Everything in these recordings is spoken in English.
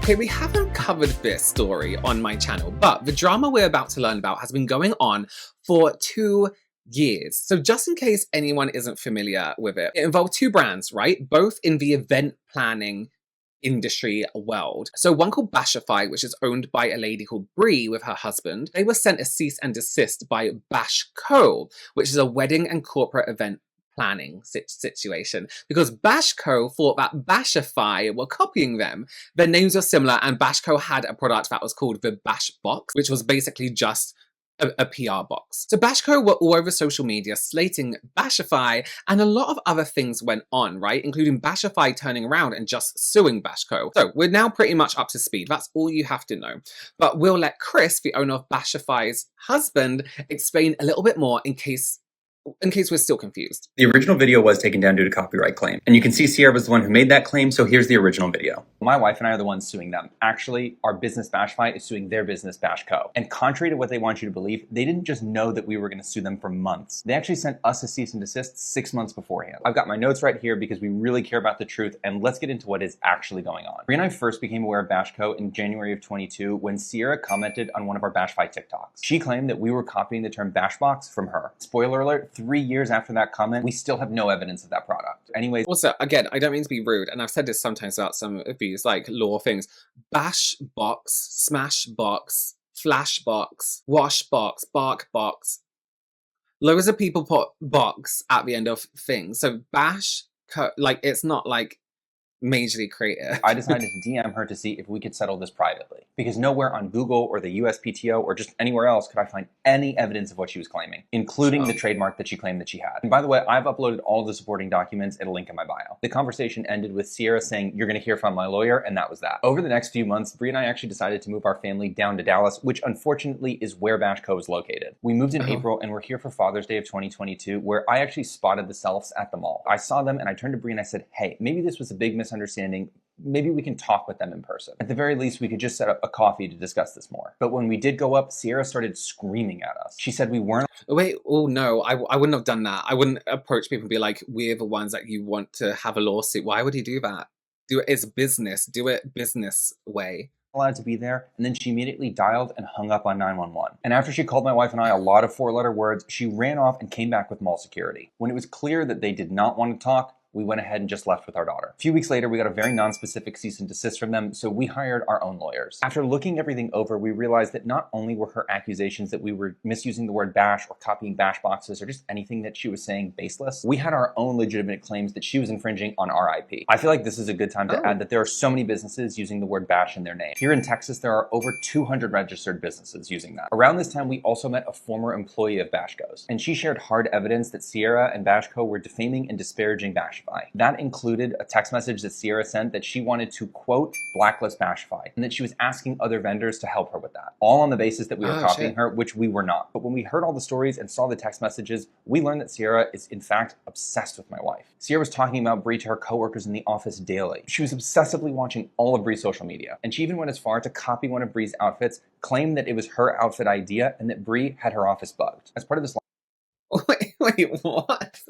Okay, we haven't covered this story on my channel, but the drama we're about to learn about has been going on for 2 years. So just in case anyone isn't familiar with it, it involved two brands, right? Both in the event planning industry world. So one called Bashify, which is owned by a lady called Bree with her husband. They were sent a cease and desist by Bashco, which is a wedding and corporate event planning situation, because Bashco thought that Bashify were copying them. Their names were similar, and Bashco had a product that was called the Bash Box, which was basically just a PR box. So Bashco were all over social media slating Bashify, and a lot of other things went on, right? Including Bashify turning around and just suing Bashco. So we're now pretty much up to speed. That's all you have to know. But we'll let Chris, the owner of Bashify's husband, explain a little bit more in case we're still confused. The original video was taken down due to copyright claim. And you can see Sierra was the one who made that claim, so here's the original video. My wife and I are the ones suing them. Actually, our business Bashify is suing their business Bashco. And contrary to what they want you to believe, they didn't just know that we were going to sue them for months. They actually sent us a cease and desist 6 months beforehand. I've got my notes right here because we really care about the truth, and let's get into what is actually going on. Bree and I first became aware of Bashco in January of 22 when Sierra commented on one of our Bashify TikToks. She claimed that we were copying the term Bashbox from her. Spoiler alert, 3 years after that comment, we still have no evidence of that product. Anyways. Also, again, I don't mean to be rude, and I've said this sometimes about some of these like law things. Bash box, smash box, flash box, wash box, bark box. Loads of people put box at the end of things. So bash, like, it's not like majorly creative. I decided to DM her to see if we could settle this privately, because nowhere on Google or the USPTO or just anywhere else could I find any evidence of what she was claiming, including the trademark that she claimed that she had. And by the way, I've uploaded all the supporting documents at a link in my bio. The conversation ended with Sierra saying, "You're going to hear from my lawyer," and that was that. Over the next few months, Bree and I actually decided to move our family down to Dallas, which unfortunately is where Bashco is located. We moved in April, and we're here for Father's Day of 2022, where I actually spotted the selfs at the mall. I saw them and I turned to Bree and I said, "Hey, maybe this was a big misunderstanding. Maybe we can talk with them in person. At the very least, we could just set up a coffee to discuss this more." But when we did go up, Sierra started screaming at us. She said we weren't. Wait, oh no, I wouldn't have done that. I wouldn't approach people and be like, "We're the ones that you want to have a lawsuit." Why would you do that? Do it as business. Do it business way. Allowed to be there, and then she immediately dialed and hung up on 911. And after she called my wife and I a lot of 4-letter words, she ran off and came back with mall security. When it was clear that they did not want to talk, we went ahead and just left with our daughter. A few weeks later, we got a very non-specific cease and desist from them, so we hired our own lawyers. After looking everything over, we realized that not only were her accusations that we were misusing the word bash or copying bash boxes or just anything that she was saying baseless, we had our own legitimate claims that she was infringing on our IP. I feel like this is a good time to add that there are so many businesses using the word bash in their name. Here in Texas, there are over 200 registered businesses using that. Around this time, we also met a former employee of Bashco's, and she shared hard evidence that Sierra and Bashco were defaming and disparaging Bashify. That included a text message that Sierra sent that she wanted to, quote, blacklist Bashify, and that she was asking other vendors to help her with that, all on the basis that we were copying her, which we were not. But when we heard all the stories and saw the text messages, we learned that Sierra is in fact obsessed with my wife. Sierra was talking about Bree to her coworkers in the office daily. She was obsessively watching all of Bree's social media, and she even went as far to copy one of Bree's outfits, claimed that it was her outfit idea, and that Bree had her office bugged. As part of this Wait, what?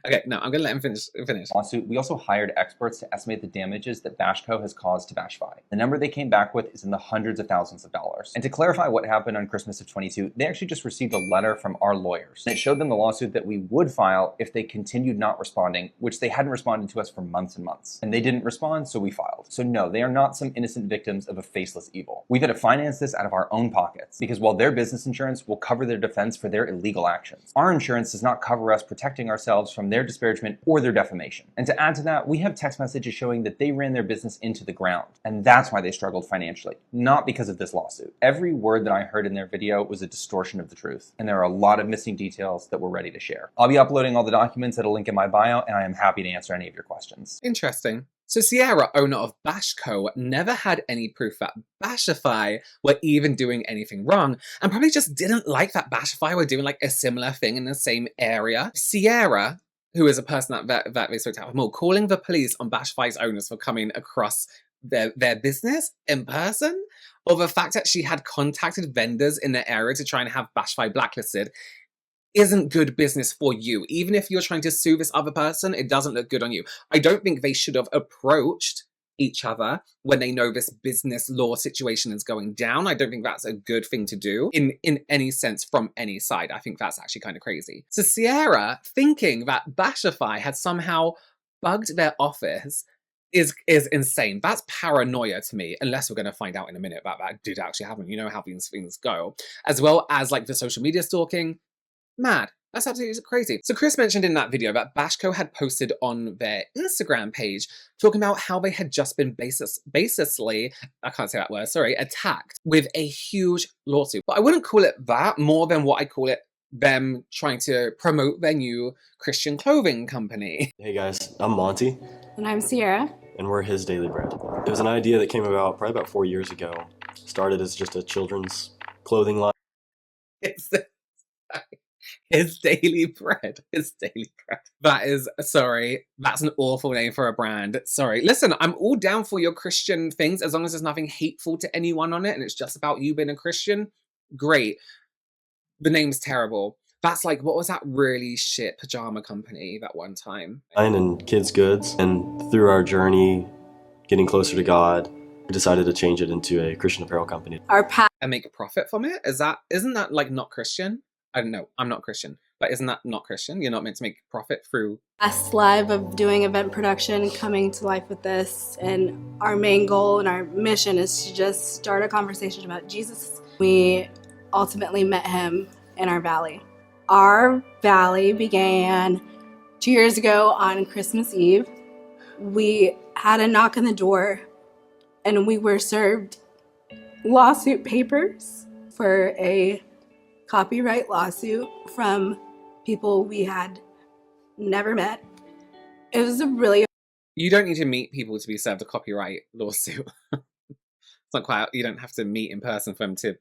Okay, no, I'm gonna let him finish. Lawsuit, we also hired experts to estimate the damages that Bashco has caused to Bashify. The number they came back with is in the hundreds of thousands of dollars. And to clarify what happened on Christmas of 22, they actually just received a letter from our lawyers. And it showed them the lawsuit that we would file if they continued not responding, which they hadn't responded to us for months and months. And they didn't respond, so we filed. So no, they are not some innocent victims of a faceless evil. We've had to finance this out of our own pockets, because while their business insurance will cover their defense for their illegal actions, our insurance does not cover us protecting ourselves from their disparagement or their defamation. And to add to that, we have text messages showing that they ran their business into the ground. And that's why they struggled financially, not because of this lawsuit. Every word that I heard in their video was a distortion of the truth. And there are a lot of missing details that we're ready to share. I'll be uploading all the documents at a link in my bio, and I am happy to answer any of your questions. Interesting. So Sierra, owner of Bashco, never had any proof that Bashify were even doing anything wrong, and probably just didn't like that Bashify were doing like a similar thing in the same area. Sierra, who is a person that they spoke to more, calling the police on Bashify's owners for coming across their business in person, or the fact that she had contacted vendors in the area to try and have Bashify blacklisted, isn't good business for you. Even if you're trying to sue this other person, it doesn't look good on you. I don't think they should have approached each other when they know this business law situation is going down. I don't think that's a good thing to do in any sense from any side. I think that's actually kind of crazy. So Sierra thinking that Bashify had somehow bugged their office is insane. That's paranoia to me, unless we're going to find out in a minute that did actually happen. You know how these things go. As well as like the social media stalking. Mad. That's absolutely crazy. So Chris mentioned in that video that Bashco had posted on their Instagram page talking about how they had just been baselessly, I can't say that word, sorry, attacked with a huge lawsuit. But I wouldn't call it that more than what I call it them trying to promote their new Christian clothing company. Hey guys, I'm Monty. And I'm Sierra. And we're his Daily Bread. It was an idea that came about probably about 4 years ago. Started as just a children's clothing line. It's his daily bread. His daily bread. That is, sorry, that's an awful name for a brand. Sorry. Listen, I'm all down for your Christian things as long as there's nothing hateful to anyone on it and it's just about you being a Christian. Great. The name's terrible. That's like, what was that really shit pajama company that one time? And kids' goods. And through our journey, getting closer to God, we decided to change it into a Christian apparel company. And make a profit from it? Isn't that like not Christian? I don't know. I'm not Christian. But isn't that not Christian? You're not meant to make profit through... Last live of doing event production, coming to life with this. And our main goal and our mission is to just start a conversation about Jesus. We ultimately met him in our valley. Our valley began 2 years ago on Christmas Eve. We had a knock on the door and we were served lawsuit papers for a copyright lawsuit from people we had never met. It was a really... You don't need to meet people to be served a copyright lawsuit. It's not quite... You don't have to meet in person for them to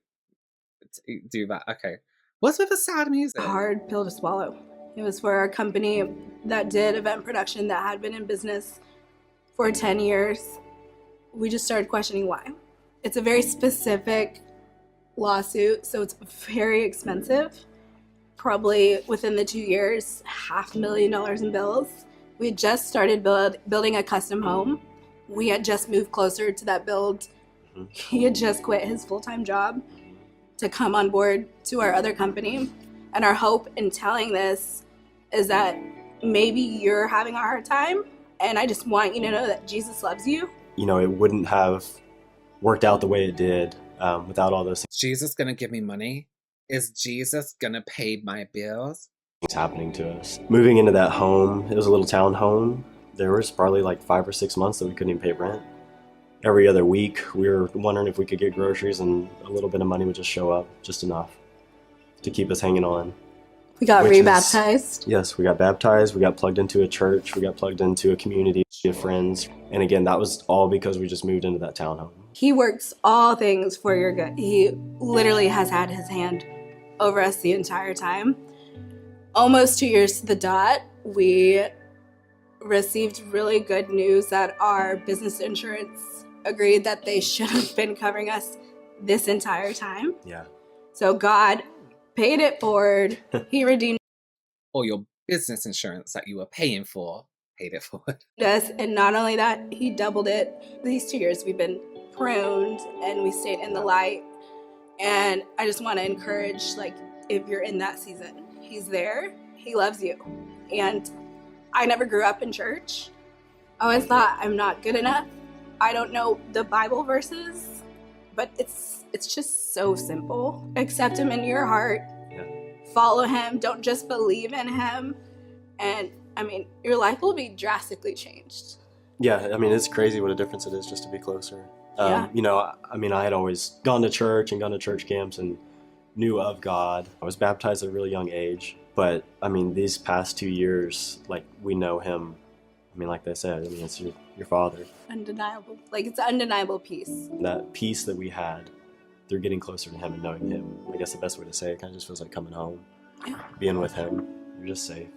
do that. Okay. What's with the sad music? Hard pill to swallow. It was for a company that did event production that had been in business for 10 years. We just started questioning why. It's a very specific lawsuit, so it's very expensive. Probably within the 2 years, $500,000 in bills. We had just started building a custom home. We had just moved closer to that build. He had just quit his full-time job to come on board to our other company. And our hope in telling this is that maybe you're having a hard time, and I just want you to know that Jesus loves you. You know, it wouldn't have worked out the way it did without all those Is Jesus gonna give me money? Is Jesus gonna pay my bills? things happening to us. Moving into that home, it was a little town home. There was probably like 5 or 6 months that we couldn't even pay rent. Every other week, we were wondering if we could get groceries, and a little bit of money would just show up, just enough to keep us hanging on. We got rebaptized. Yes, we got baptized, we got plugged into a church, we got plugged into a community of friends. And again, that was all because we just moved into that townhome. He works all things for your good. He literally has had his hand over us the entire time. Almost 2 years to the dot, we received really good news that our business insurance agreed that they should have been covering us this entire time. Yeah. So God paid it forward. He redeemed Or your business insurance that you were paying for paid it forward. us. And not only that, he doubled it. These 2 years we've been pruned and we stayed in the light. And I just want to encourage, like, if you're in that season, he's there. He loves you. And I never grew up in church. I always thought I'm not good enough. I don't know the Bible verses, but it's just so simple. Accept him in your heart. Yeah. Follow him. Don't just believe in him. And I mean, your life will be drastically changed. Yeah, I mean, it's crazy what a difference it is just to be closer. Yeah. You know, I mean, I had always gone to church and gone to church camps and knew of God. I was baptized at a really young age. But, I mean, these past 2 years, like, we know him. I mean, like they said, I mean, it's your father. Undeniable. Like, it's an undeniable peace. That peace that we had through getting closer to him and knowing him, I guess the best way to say it kind of just feels like coming home. Yeah. Being with him, you're just safe.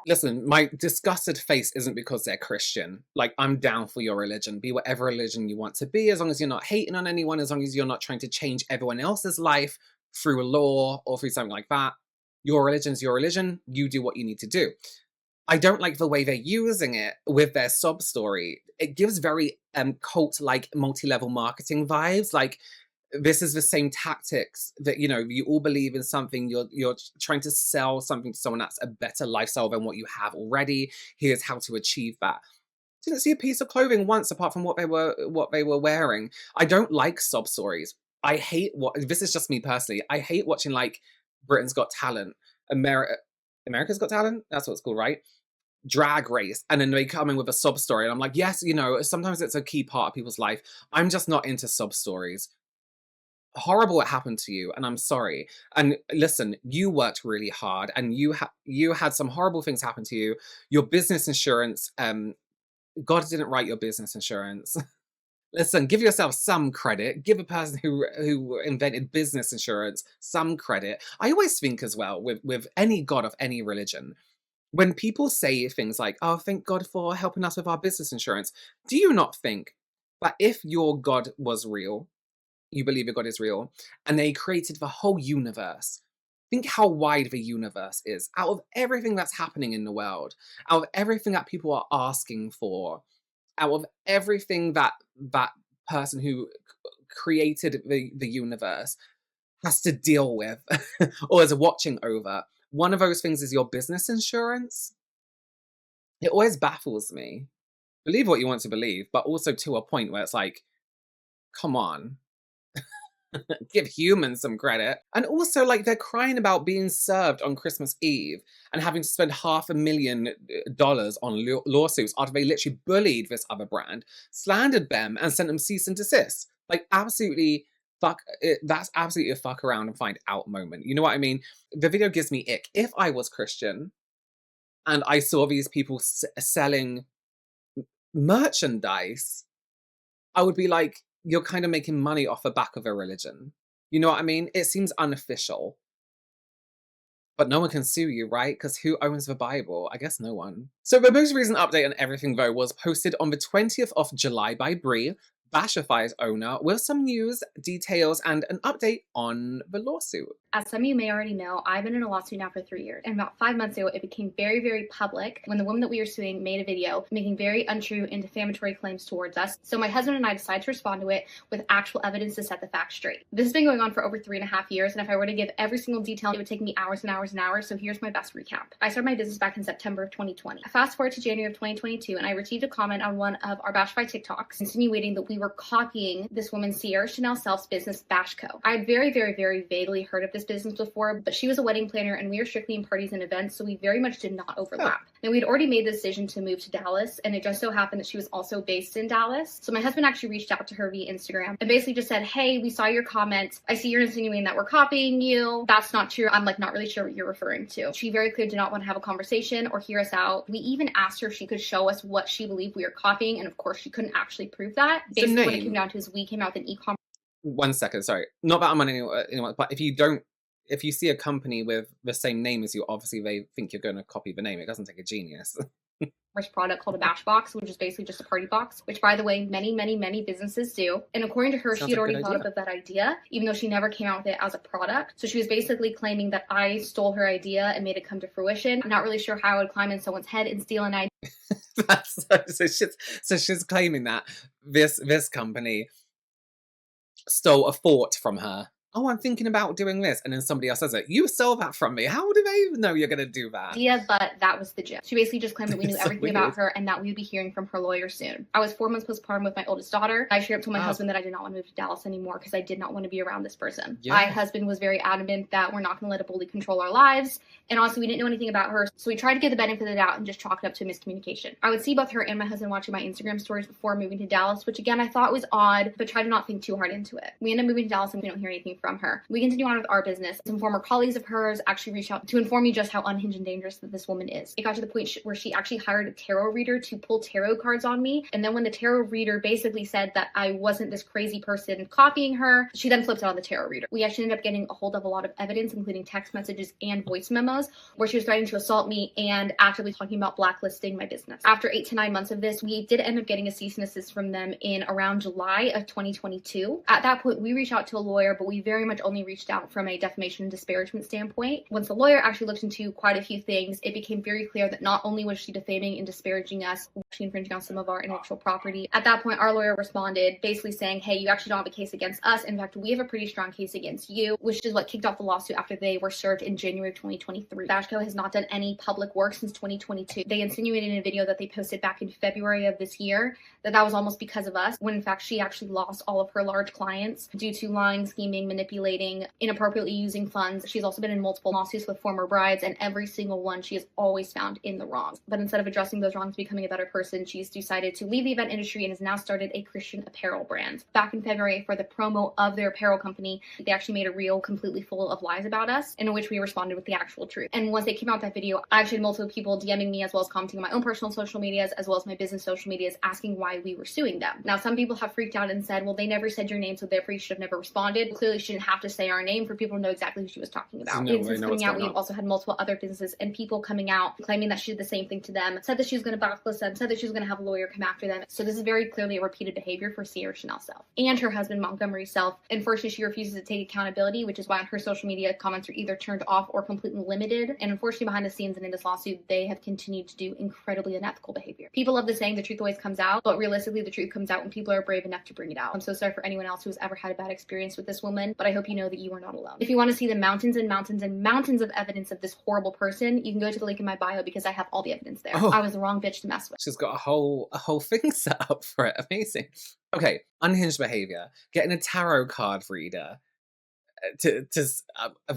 Listen, my disgusted face isn't because they're Christian. Like, I'm down for your religion. Be whatever religion you want to be, as long as you're not hating on anyone, as long as you're not trying to change everyone else's life through a law or through something like that. Your religion's your religion. You do what you need to do. I don't like the way they're using it with their sob story. It gives very cult-like multi-level marketing vibes. Like, this is the same tactics that, you know, you all believe in something, you're trying to sell something to someone that's a better lifestyle than what you have already. Here's how to achieve that. Didn't see a piece of clothing once apart from what they were wearing. I don't like sob stories. I hate this is just me personally. I hate watching like Britain's Got Talent, America's Got Talent. That's what it's called, right? Drag Race, and then they come in with a sob story, and I'm like, yes, you know, sometimes it's a key part of people's life. I'm just not into sob stories. Horrible it happened to you, and I'm sorry. And listen, you worked really hard, and you had some horrible things happen to you. Your business insurance, God didn't write your business insurance. Listen, give yourself some credit. Give a person who invented business insurance some credit. I always think as well with any god of any religion, when people say things like, "Oh, thank God for helping us with our business insurance," do you not think that if your God was real, you believe your God is real, and they created the whole universe, think how wide the universe is. Out of everything that's happening in the world, out of everything that people are asking for, out of everything that that person who created the universe has to deal with or is watching over, one of those things is your business insurance. It always baffles me. Believe what you want to believe, but also to a point where it's like, come on. Give humans some credit. And also, like, they're crying about being served on Christmas Eve and having to spend $500,000 on lawsuits after they literally bullied this other brand, slandered them, and sent them cease and desist. Like, absolutely fuck it. That's absolutely a fuck around and find out moment. You know what I mean? The video gives me ick. If I was Christian and I saw these people selling merchandise, I would be like, you're kind of making money off the back of a religion. You know what I mean? It seems unofficial. But no one can sue you, right? Because who owns the Bible? I guess no one. So the most recent update on everything, though, was posted on the 20th of July by Brie, Bashify's owner, with some news, details, and an update on the lawsuit. As some of you may already know, I've been in a lawsuit now for 3 years. And about 5 months ago, it became very, very public when the woman that we were suing made a video making very untrue and defamatory claims towards us. So my husband and I decided to respond to it with actual evidence to set the facts straight. This has been going on for over 3.5 years, and if I were to give every single detail, it would take me hours and hours and hours. So here's my best recap. I started my business back in September of 2020. Fast forward to January of 2022, and I received a comment on one of our Bashify TikToks insinuating that we were copying this woman Sierra Chanel Self's business, Bashco. I had very, very, very vaguely heard of this business before, but she was a wedding planner and we were strictly in parties and events, so we very much did not overlap. Now, we'd already made the decision to move to Dallas, and it just so happened that she was also based in Dallas. So my husband actually reached out to her via Instagram and basically just said, hey, we saw your comment. I see you're insinuating that we're copying you. That's not true. I'm like not really sure what you're referring to. She very clearly did not want to have a conversation or hear us out. We even asked her if she could show us what she believed we were copying, and of course she couldn't actually prove that. Basically what it came down to is we came out with an e-commerce. 1 second, sorry. Not that I'm on anyone, but if you see a company with the same name as you, obviously they think you're going to copy the name. It doesn't take a genius. Product called a bash box, which is basically just a party box, which by the way, many businesses do. And according to her, she had already thought of that idea, even though she never came out with it as a product. So she was basically claiming that I stole her idea and made it come to fruition. I'm not really sure how I would climb in someone's head and steal an idea. so she's claiming that this company stole a thought from her. Oh, I'm thinking about doing this. And then somebody else says it. You stole that from me. How do they know you're going to do that? Yeah, but that was the gist. She basically just claimed that we knew everything about her and that we would be hearing from her lawyer soon. I was 4 months postpartum with my oldest daughter. I straight up told my husband that I did not want to move to Dallas anymore because I did not want to be around this person. Yeah. My husband was very adamant that we're not going to let a bully control our lives. And also, we didn't know anything about her. So we tried to give the benefit of the doubt and just chalk it up to miscommunication. I would see both her and my husband watching my Instagram stories before moving to Dallas, which again, I thought was odd, but tried to not think too hard into it. We ended up moving to Dallas and we don't hear anything from her. We continue on with our business. Some former colleagues of hers actually reached out to inform me just how unhinged and dangerous that this woman is. It got to the point where she actually hired a tarot reader to pull tarot cards on me. And then when the tarot reader basically said that I wasn't this crazy person copying her, she then flipped out on the tarot reader. We actually ended up getting a hold of a lot of evidence, including text messages and voice memos, where she was threatening to assault me and actively talking about blacklisting my business. After 8 to 9 months of this, we did end up getting a cease and desist from them in around July of 2022. At that point, we reached out to a lawyer, but we very much only reached out from a defamation and disparagement standpoint. Once the lawyer actually looked into quite a few things, it became very clear that not only was she defaming and disparaging us, she infringing on some of our intellectual property. At that point, our lawyer responded basically saying, hey, you actually don't have a case against us. In fact, we have a pretty strong case against you, which is what kicked off the lawsuit after they were served in January of 2023. Bashco has not done any public work since 2022. They insinuated in a video that they posted back in February of this year that was almost because of us, when in fact she actually lost all of her large clients due to lying, scheming, manipulating, inappropriately using funds. She's also been in multiple lawsuits with former brides, and every single one she is always found in the wrong. But instead of addressing those wrongs, becoming a better person, she's decided to leave the event industry and has now started a Christian apparel brand. Back in February, for the promo of their apparel company, they actually made a reel completely full of lies about us, in which we responded with the actual truth. And once they came out with that video, I actually had multiple people DMing me, as well as commenting on my own personal social medias, as well as my business social medias, asking why we were suing them. Now, some people have freaked out and said, well, they never said your name, so therefore you should have never responded. Clearly, she didn't have to say our name for people to know exactly who she was talking about. No, and since coming out, we've also had multiple other businesses and people coming out claiming that she did the same thing to them, said that she was going to blacklist them, said that she was going to have a lawyer come after them. So this is very clearly a repeated behavior for Sierra Chanel Self and her husband Montgomery Self. Unfortunately, she refuses to take accountability, which is why on her social media comments are either turned off or completely limited. And unfortunately, behind the scenes and in this lawsuit, they have continued to do incredibly unethical behavior. People love the saying, the truth always comes out, but realistically, the truth comes out when people are brave enough to bring it out. I'm so sorry for anyone else who has ever had a bad experience with this woman, but I hope you know that you are not alone. If you want to see the mountains and mountains and mountains of evidence of this horrible person, you can go to the link in my bio because I have all the evidence there. Oh. I was the wrong bitch to mess with. She's got a whole thing set up for it. Amazing. Okay, unhinged behavior. Getting a tarot card reader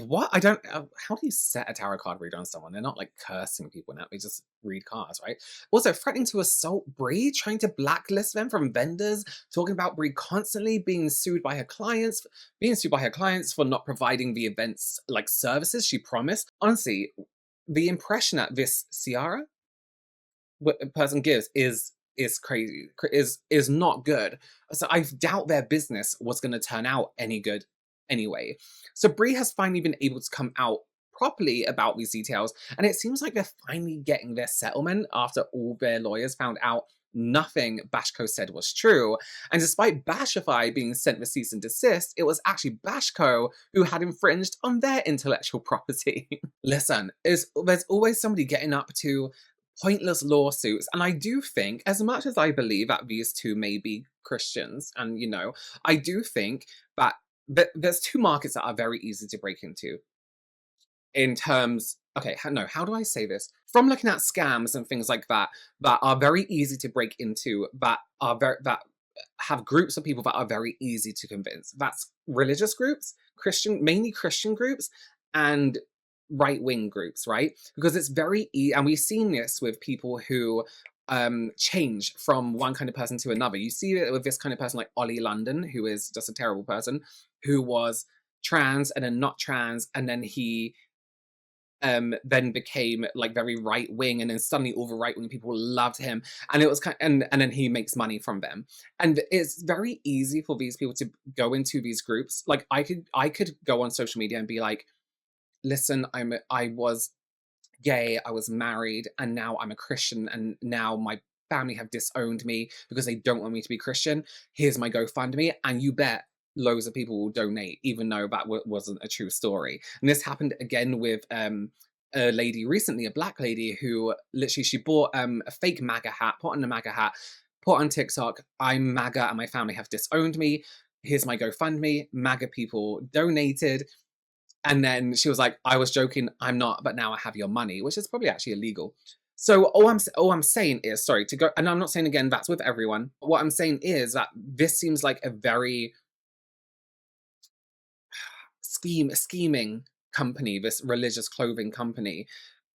what? I don't. How do you set a tarot card reader on someone? They're not like cursing people now. They just read cards, right? Also, threatening to assault Brie, trying to blacklist them from vendors, talking about Brie constantly being sued by her clients for not providing the events like services she promised. Honestly, the impression that this Ciara person gives is crazy, is not good. So I doubt their business was going to turn out any good anyway. So Brie has finally been able to come out properly about these details, and it seems like they're finally getting their settlement after all their lawyers found out nothing Bashco said was true. And despite Bashify being sent the cease and desist, it was actually Bashco who had infringed on their intellectual property. Listen, there's always somebody getting up to pointless lawsuits, and I do think, as much as I believe that these two may be Christians, and I do think that there's two markets that are very easy to break into. In terms, how do I say this? From looking at scams and things like that are very easy to break into, that have groups of people that are very easy to convince. That's religious groups, mainly Christian groups, and right-wing groups, right? Because it's very easy, and we've seen this with people who change from one kind of person to another. You see it with this kind of person like Ollie London, who is just a terrible person, who was trans and then not trans, and then he then became like very right-wing, and then suddenly all the right-wing people loved him, and it was and then he makes money from them. And it's very easy for these people to go into these groups. Like I could go on social media and be like, listen, I was gay, I was married, and now I'm a Christian, and now my family have disowned me because they don't want me to be Christian. Here's my GoFundMe, and you bet loads of people will donate, even though that wasn't a true story. And this happened again with a lady recently, a black lady, who literally, she bought a fake MAGA hat, put on a MAGA hat, put on TikTok, I'm MAGA and my family have disowned me. Here's my GoFundMe. MAGA people donated. And then she was like, I was joking, I'm not, but now I have your money, which is probably actually illegal. So all I'm saying is, sorry, to go, and I'm not saying again, that's with everyone. What I'm saying is that this seems like a very scheming company, this religious clothing company.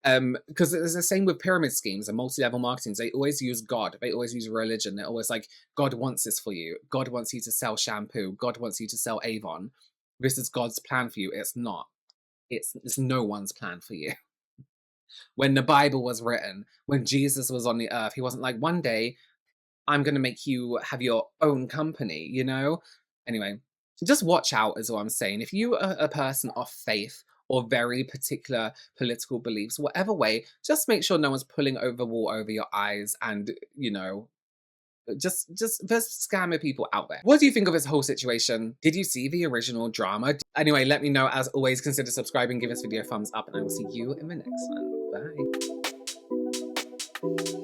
Because it's the same with pyramid schemes and multi-level marketing. They always use God. They always use religion. They're always like, God wants this for you. God wants you to sell shampoo. God wants you to sell Avon. This is God's plan for you. It's not. It's no one's plan for you. When the Bible was written, when Jesus was on the earth, he wasn't like, one day I'm going to make you have your own company, Anyway, just watch out is all I'm saying. If you are a person of faith or very particular political beliefs, whatever way, just make sure no one's pulling over the wall over your eyes and, Just the scammer people out there. What do you think of this whole situation? Did you see the original drama? Anyway, let me know. As always, consider subscribing, give this video a thumbs up, and I will see you in the next one. Bye.